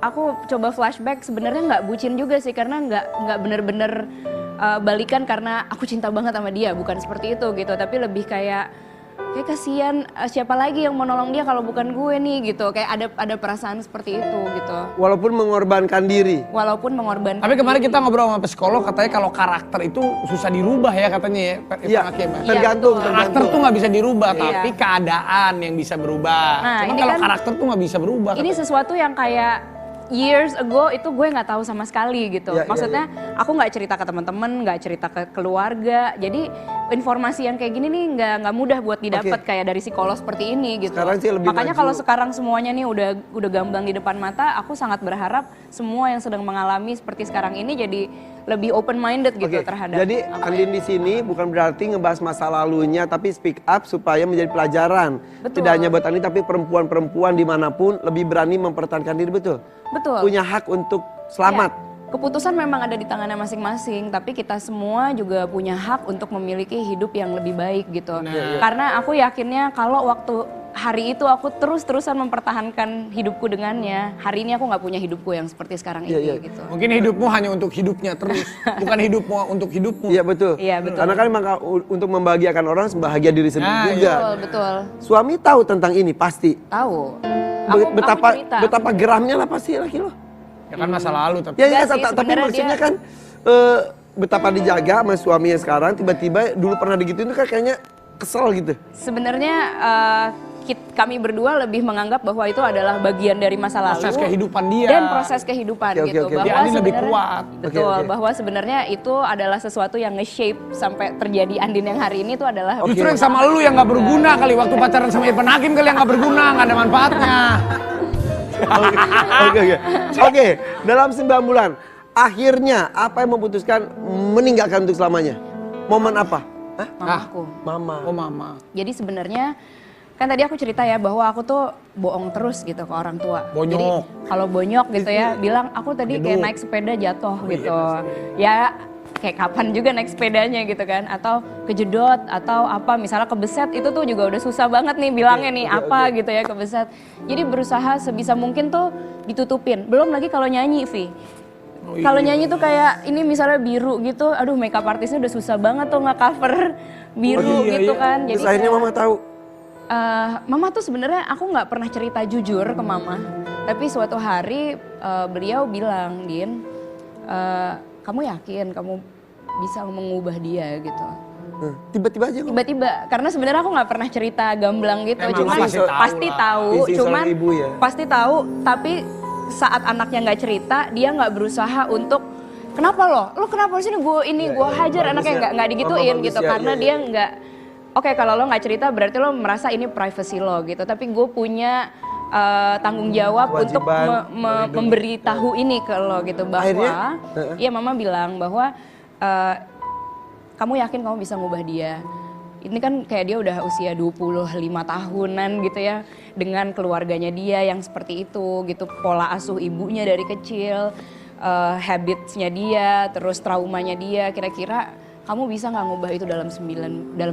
aku coba flashback sebenarnya nggak bucin juga sih karena nggak bener-bener balikan karena aku cinta banget sama dia, bukan seperti itu gitu, tapi lebih kayak kasihan siapa lagi yang mau nolong dia kalau bukan gue nih gitu, kayak ada perasaan seperti itu gitu. Walaupun mengorbankan diri. Walaupun mengorbankan. Tapi kemarin diri. kita ngobrol sama psikolog katanya kalau karakter itu susah dirubah ya katanya ya. Iya, tergantung. Karakter tuh nggak bisa dirubah, Iya. tapi keadaan yang bisa berubah. Nah, Cuma ini kalau kan- karakter tuh nggak bisa berubah. Ini sesuatu yang kayak years ago itu gue nggak tahu sama sekali gitu. Ya, Maksudnya aku nggak cerita ke teman-teman, nggak cerita ke keluarga. Jadi informasi yang kayak gini nih nggak mudah buat didapat kayak dari psikolog seperti ini gitu. Sekarang sih lebih Makanya maju. kalau sekarang semuanya nih udah gamblang di depan mata, aku sangat berharap semua yang sedang mengalami seperti sekarang ini jadi lebih open minded gitu Oke, terhadap. jadi Andin di sini bukan berarti ngebahas masa lalunya, tapi speak up supaya menjadi pelajaran. Betul. Tidak hanya buat Andin, tapi perempuan-perempuan dimanapun lebih berani mempertahankan diri, betul? Betul. Punya hak untuk selamat. Ya, keputusan memang ada di tangannya masing-masing, tapi kita semua juga punya hak untuk memiliki hidup yang lebih baik gitu. Karena aku yakinnya kalau waktu hari itu aku terus-terusan mempertahankan hidupku dengannya, hari ini aku nggak punya hidupku yang seperti sekarang ini gitu. Mungkin hidupmu hanya untuk hidupnya terus, bukan hidupmu untuk hidupmu. Iya betul. Iya, betul. Karena kan memang untuk membahagiakan orang bahagia diri sendiri Nah, juga. Betul. Suami tahu tentang ini pasti. Tahu. Betapa geramnya lah pasti laki lo. Ya kan masa lalu tapi. Ya, Enggak sih, tapi sebenarnya maksudnya dia- kan betapa dijaga sama suaminya sekarang, tiba-tiba dulu pernah digituin tuh kan kayaknya kesel gitu. Sebenarnya kami berdua lebih menganggap bahwa itu adalah bagian dari masa lalu. Proses kehidupan dia. Dan proses kehidupan Oke, gitu. oke. Bahwa Dia Andin lebih sebenarnya- kuat. Betul, Oke, oke. bahwa sebenarnya itu adalah sesuatu yang nge-shape sampai terjadi Andin yang hari ini itu adalah Justru yang sama lu yang nggak berguna kali, waktu pacaran sama Irfan Hakim kali yang nggak berguna, nggak ada manfaatnya. Oke, dalam 9 bulan, akhirnya apa yang memutuskan meninggalkan untuk selamanya? Momen apa? Hah? mamaku. Mama. Oh mama. Jadi sebenarnya kan tadi aku cerita ya bahwa aku tuh bohong terus gitu ke orang tua. Bonyok. Jadi kalau bonyok gitu ya, bilang aku tadi kayak naik sepeda jatuh gitu. Ya kayak kapan juga naik sepedanya gitu kan, atau kejedot atau apa, misalnya kebeset itu tuh juga udah susah banget nih bilangnya nih apa gitu ya kebeset. Jadi berusaha sebisa mungkin tuh ditutupin. Belum lagi kalau nyanyi, Vi. Kalau nyanyi tuh kayak ini misalnya biru gitu, aduh makeup artisnya udah susah banget tuh nge-cover biru gitu kan. Terus akhirnya kayak- mama tahu. Mama tuh sebenarnya aku nggak pernah cerita jujur ke mama, tapi suatu hari beliau bilang, Din, kamu yakin kamu bisa mengubah dia gitu. Tiba-tiba aja kok. Tiba-tiba, karena sebenarnya aku nggak pernah cerita gamblang gitu, Emang cuman pasti tahu pasti lah. tahu, Isi seorang cuman ibu ya. pasti tahu, tapi saat anaknya nggak cerita, dia nggak berusaha untuk kenapa lo kenapa sih gue hajar anaknya, nggak digituin bagus gitu, ya, karena iya, dia nggak. Oke, kalau lo nggak cerita berarti lo merasa ini privacy lo gitu. Tapi gue punya tanggung jawab untuk Kewajiban memberitahu ini ke lo gitu, bahwa Akhirnya? iya mama bilang bahwa kamu yakin kamu bisa ngubah dia. Ini kan kayak dia udah usia 25 tahunan gitu ya, dengan keluarganya dia yang seperti itu gitu, pola asuh ibunya dari kecil, habitsnya dia, terus traumanya dia, kira-kira kamu bisa nggak ngubah itu dalam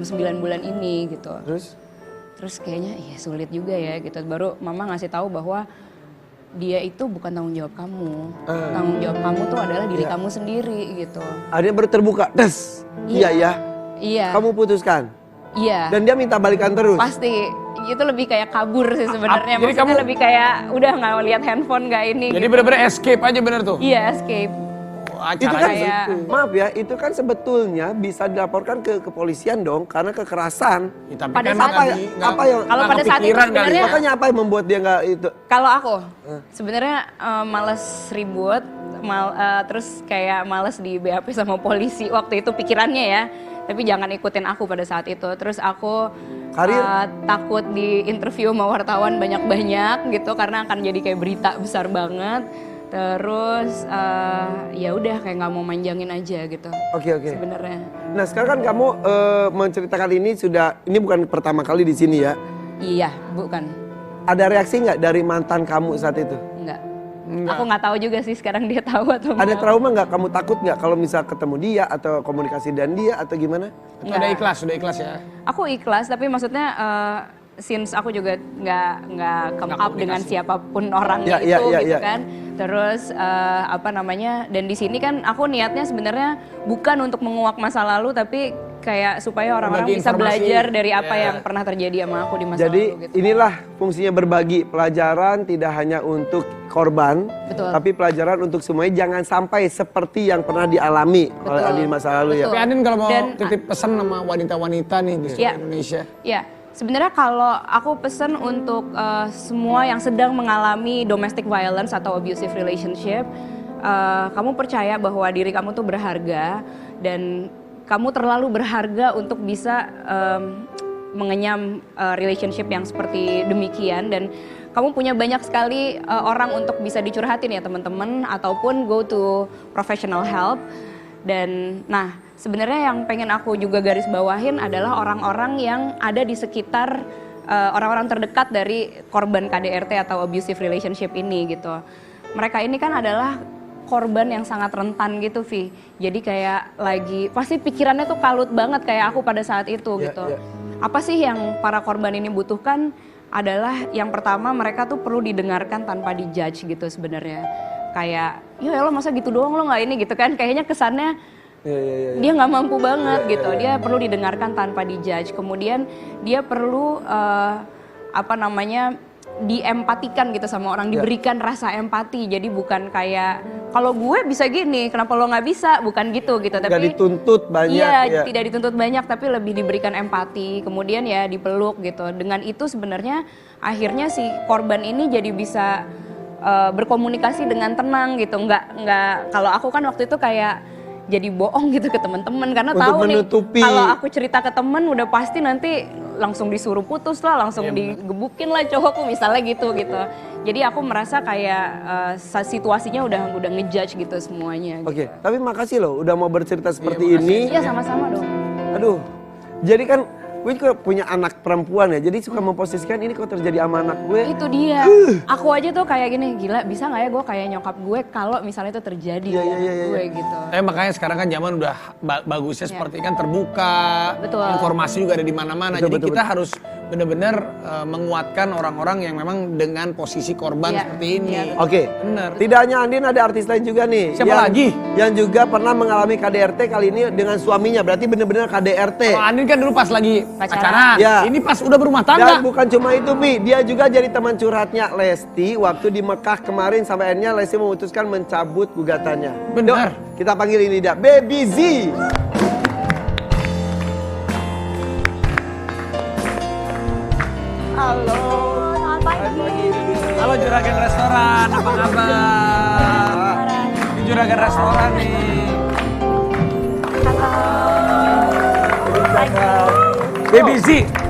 9 bulan ini gitu. Terus kayaknya iya sulit juga ya gitu. Baru mama ngasih tahu bahwa dia itu bukan tanggung jawab kamu. Tanggung jawab kamu tuh adalah diri kamu sendiri gitu. Akhirnya baru terbuka. Des. Iya ya. Iya. Kamu putuskan. Iya. Dan dia minta balikan terus. Pasti. Itu lebih kayak kabur sih sebenarnya. Jadi Maksudnya kamu- lebih kayak udah nggak lihat handphone nggak ini. Jadi gitu. bener-bener escape aja bener tuh. Iya, escape. Itu kan Kayak- maaf ya, itu kan sebetulnya bisa dilaporkan ke kepolisian dong karena kekerasan. Ya, tapi Pada kan saat- nggak apa yang- Kalau nggak pada saat itu kepikiran kali. sebenarnya- Makanya apa yang membuat dia nggak itu? Kalau aku sebenarnya males ribut, terus kayak males di BAP sama polisi waktu itu pikirannya ya. Tapi jangan ikutin aku pada saat itu. Terus aku Karir? takut di interview sama wartawan banyak-banyak gitu karena akan jadi kayak berita besar banget. Terus ya udah kayak nggak mau manjangin aja gitu. Oke. Sebenarnya. Nah sekarang kan kamu menceritakan ini bukan pertama kali di sini ya. Iya, bukan. Ada reaksi nggak dari mantan kamu saat itu? Enggak. Aku nggak tahu juga sih sekarang dia tahu atau Ada enggak. trauma nggak? Kamu takut nggak kalau misal ketemu dia atau komunikasi dengan dia atau gimana? Itu udah ikhlas ya. Aku ikhlas, tapi maksudnya since aku juga nggak come up dengan siapapun orang Ya, itu ya, gitu ya. kan. Terus apa namanya? Dan di sini kan aku niatnya sebenarnya bukan untuk menguak masa lalu, tapi kayak supaya orang-orang Berbagi bisa informasi. belajar dari apa Ya. yang pernah terjadi sama aku di masa Jadi lalu. Gitu. inilah fungsinya berbagi pelajaran tidak hanya untuk korban, Betul. tapi pelajaran untuk semuanya jangan sampai seperti yang pernah dialami oleh Betul. Andin di masa lalu ya. Betul. Tapi Andin kalau mau Dan- titip pesan sama wanita-wanita nih di seluruh Iya. Indonesia. Ya, sebenarnya kalau aku pesen untuk semua yang sedang mengalami domestic violence atau abusive relationship, kamu percaya bahwa diri kamu tuh berharga dan kamu terlalu berharga untuk bisa mengenyam relationship yang seperti demikian dan kamu punya banyak sekali orang untuk bisa dicurhatin ya teman-teman ataupun go to professional help. Dan nah sebenarnya yang pengen aku juga garis bawahin adalah orang-orang yang ada di sekitar orang-orang terdekat dari korban KDRT atau abusive relationship ini gitu. Mereka ini kan adalah korban yang sangat rentan gitu Vi. Jadi kayak lagi pasti pikirannya tuh kalut banget kayak aku pada saat itu Ya, gitu. ya. Apa sih yang para korban ini butuhkan adalah yang pertama mereka tuh perlu didengarkan tanpa dijudge gitu sebenarnya. Kayak ya lo masa gitu doang lo nggak ini gitu kan, kayaknya kesannya dia nggak mampu banget gitu. Dia perlu didengarkan tanpa dijudge. Kemudian dia perlu apa namanya diempatikan gitu sama orang, diberikan rasa empati. Jadi bukan kayak kalau gue bisa gini, kenapa lo nggak bisa? Bukan gitu gitu. Nggak Tapi dituntut banyak. iya, ya. tidak dituntut banyak, tapi lebih diberikan empati. Kemudian ya dipeluk gitu. Dengan itu sebenarnya akhirnya si korban ini jadi bisa berkomunikasi dengan tenang gitu. Nggak kalau aku kan waktu itu kayak jadi bohong gitu ke teman-teman karena Untuk tahu menutupi. nih kalau aku cerita ke temen udah pasti nanti langsung disuruh putus lah, langsung digebukin lah cowokku misalnya gitu. Jadi aku merasa kayak situasinya udah ngejudge gitu semuanya. Oke, tapi makasih loh udah mau bercerita seperti ini. Iya sama-sama dong. Aduh, jadi kan gue juga punya anak perempuan ya, jadi suka memposisikan ini kok terjadi sama anak gue. Itu dia. Aku aja tuh kayak gini, gila bisa nggak ya gue kayak nyokap gue kalau misalnya itu terjadi Iya, ke iya, iya, gue gitu. Tapi makanya sekarang kan zaman udah bagusnya seperti kan terbuka, Betul. informasi juga ada di mana-mana. Betul, Jadi betul, kita harus benar-benar menguatkan orang-orang yang memang dengan posisi korban Iya, seperti ini. iya, Oke, Benar. tidak hanya Andin, ada artis lain juga nih. Siapa lagi? Yang juga pernah mengalami KDRT kali ini dengan suaminya, berarti benar-benar KDRT. Kalau Andin kan dulu pas lagi Pacaran. pacaran. Ya. Ini pas udah berumah Dan tangga. bukan cuma itu, Pi. Dia juga jadi teman curhatnya Lesti waktu di Mekah kemarin sampai akhirnya Lesti memutuskan mencabut gugatannya. Benar. Yuk, kita panggil ini dia, Baby Z. Halo. Selamat pagi. Halo Juragan Restoran, apa kabar? Di Juragan Restoran nih. Baby Z,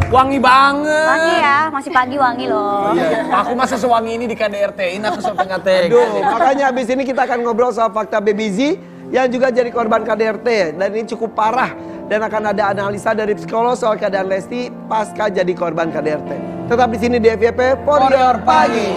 wangi banget. Wangi ya, masih pagi wangi loh. Aku masa sewangi ini di KDRT-in atau sampai ngateng. Aduh, makanya habis ini kita akan ngobrol soal fakta Baby Z yang juga jadi korban KDRT dan ini cukup parah dan akan ada analisa dari psikolog soal keadaan Lesti pasca jadi korban KDRT. Tetap di sini di FYP For Your Pagi.